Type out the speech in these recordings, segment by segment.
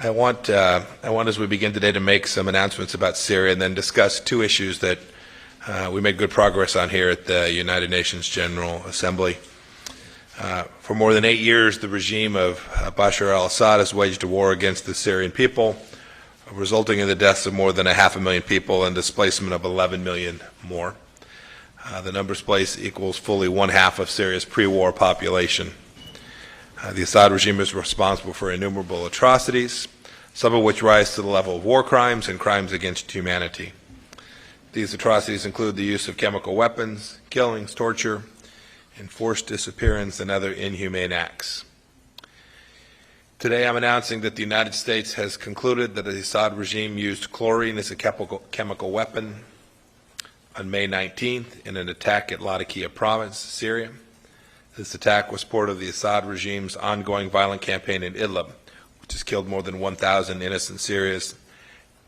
I want, as we begin today, to make some announcements about Syria and then discuss two issues that we made good progress on here at the United Nations General Assembly. For more than 8 years, the regime of Bashar al-Assad has waged a war against the Syrian people, resulting in the deaths of more than 500,000 people and displacement of 11 million more. The number displaced equals fully one-half of Syria's pre-war population. The Assad regime is responsible for innumerable atrocities, some of which rise to the level of war crimes and crimes against humanity. These atrocities include the use of chemical weapons, killings, torture, enforced disappearance, and other inhumane acts. Today I'm announcing that the United States has concluded that the Assad regime used chlorine as a chemical weapon on May 19th in an attack at Latakia province, Syria. This attack was part of the Assad regime's ongoing violent campaign in Idlib, which has killed more than 1,000 innocent Syrians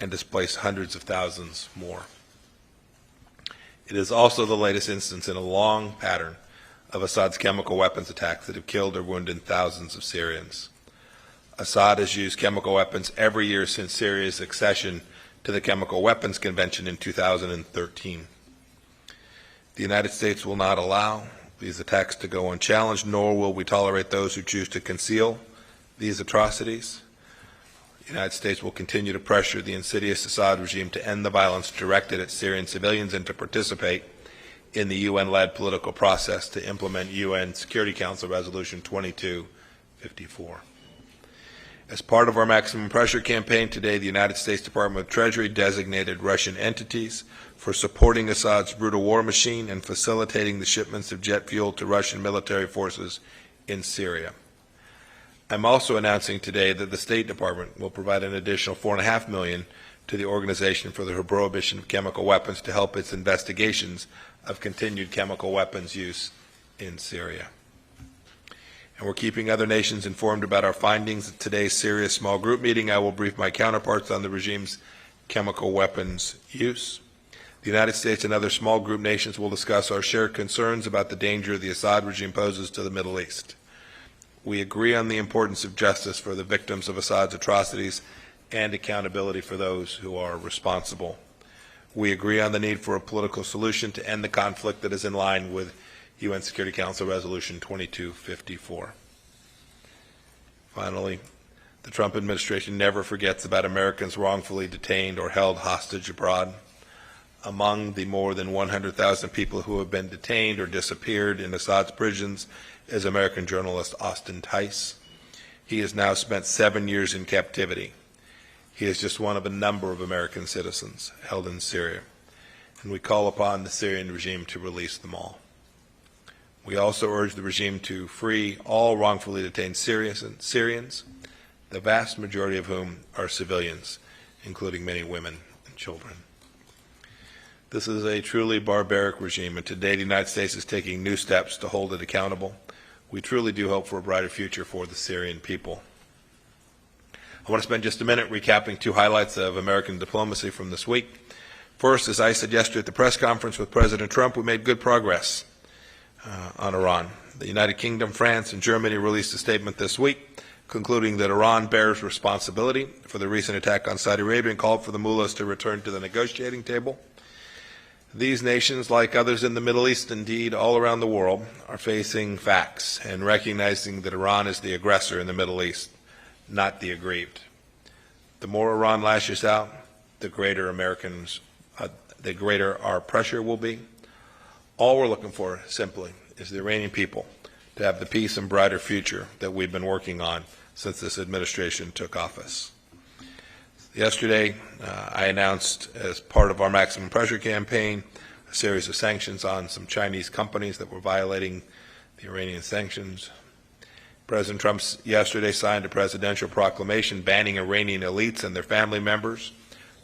and displaced hundreds of thousands more. It is also the latest instance in a long pattern of Assad's chemical weapons attacks that have killed or wounded thousands of Syrians. Assad has used chemical weapons every year since Syria's accession to the Chemical Weapons Convention in 2013. The United States will not allow these attacks to go unchallenged, nor will we tolerate those who choose to conceal these atrocities. The United States will continue to pressure the insidious Assad regime to end the violence directed at Syrian civilians and to participate in the UN-led political process to implement UN Security Council Resolution 2254. As part of our maximum pressure campaign today, the United States Department of Treasury designated Russian entities for supporting Assad's brutal war machine and facilitating the shipments of jet fuel to Russian military forces in Syria. I'm also announcing today that the State Department will provide an additional $4.5 million to the Organization for the Prohibition of Chemical Weapons to help its investigations of continued chemical weapons use in Syria. And we're keeping other nations informed about our findings at today's Syria small group meeting. I will brief my counterparts on the regime's chemical weapons use. The United States and other small group nations will discuss our shared concerns about the danger the Assad regime poses to the Middle East. We agree on the importance of justice for the victims of Assad's atrocities and accountability for those who are responsible. We agree on the need for a political solution to end the conflict that is in line with UN Security Council Resolution 2254. Finally, the Trump administration never forgets about Americans wrongfully detained or held hostage abroad. Among the more than 100,000 people who have been detained or disappeared in Assad's prisons is American journalist Austin Tice. He has now spent 7 years in captivity. He is just one of a number of American citizens held in Syria, and we call upon the Syrian regime to release them all. We also urge the regime to free all wrongfully detained Syrians, the vast majority of whom are civilians, including many women and children. This is a truly barbaric regime, and today the United States is taking new steps to hold it accountable. We truly do hope for a brighter future for the Syrian people. I want to spend just a minute recapping two highlights of American diplomacy from this week. First, as I said yesterday at the press conference with President Trump, we made good progress on Iran. The United Kingdom, France, and Germany released a statement this week concluding that Iran bears responsibility for the recent attack on Saudi Arabia and called for the mullahs to return to the negotiating table. These nations, like others in the Middle East, indeed all around the world, are facing facts and recognizing that Iran is the aggressor in the Middle East, not the aggrieved. The more Iran lashes out, the greater our pressure will be. All we're looking for, simply, is the Iranian people to have the peace and brighter future that we've been working on since this administration took office. Yesterday, I announced, as part of our maximum pressure campaign, a series of sanctions on some Chinese companies that were violating the Iranian sanctions. President Trump yesterday signed a presidential proclamation banning Iranian elites and their family members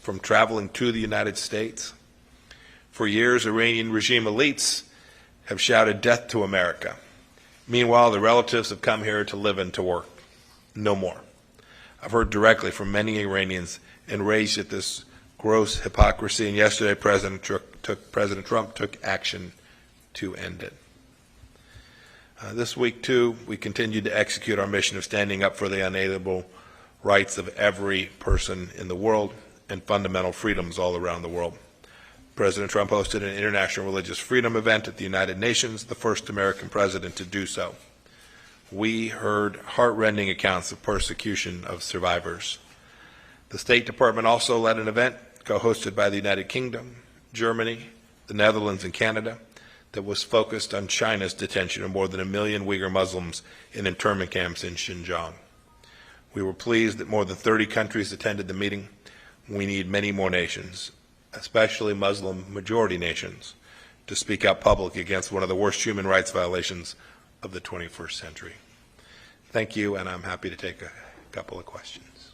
from traveling to the United States. For years, Iranian regime elites have shouted death to America. Meanwhile, their relatives have come here to live and to work. No more. I've heard directly from many Iranians enraged at this gross hypocrisy, and yesterday President Trump took action to end it. This week, too, we continued to execute our mission of standing up for the unalienable rights of every person in the world and fundamental freedoms all around the world. President Trump hosted an international religious freedom event at the United Nations, the first American president to do so. We heard heart-rending accounts of persecution of survivors. The State Department also led an event co-hosted by the United Kingdom, Germany, the Netherlands, and Canada that was focused on China's detention of more than 1 million Uyghur Muslims in internment camps in Xinjiang. We were pleased that more than 30 countries attended the meeting. We need many more nations, especially Muslim-majority nations, to speak out publicly against one of the worst human rights violations of the 21st century. Thank you, and I'm happy to take a couple of questions.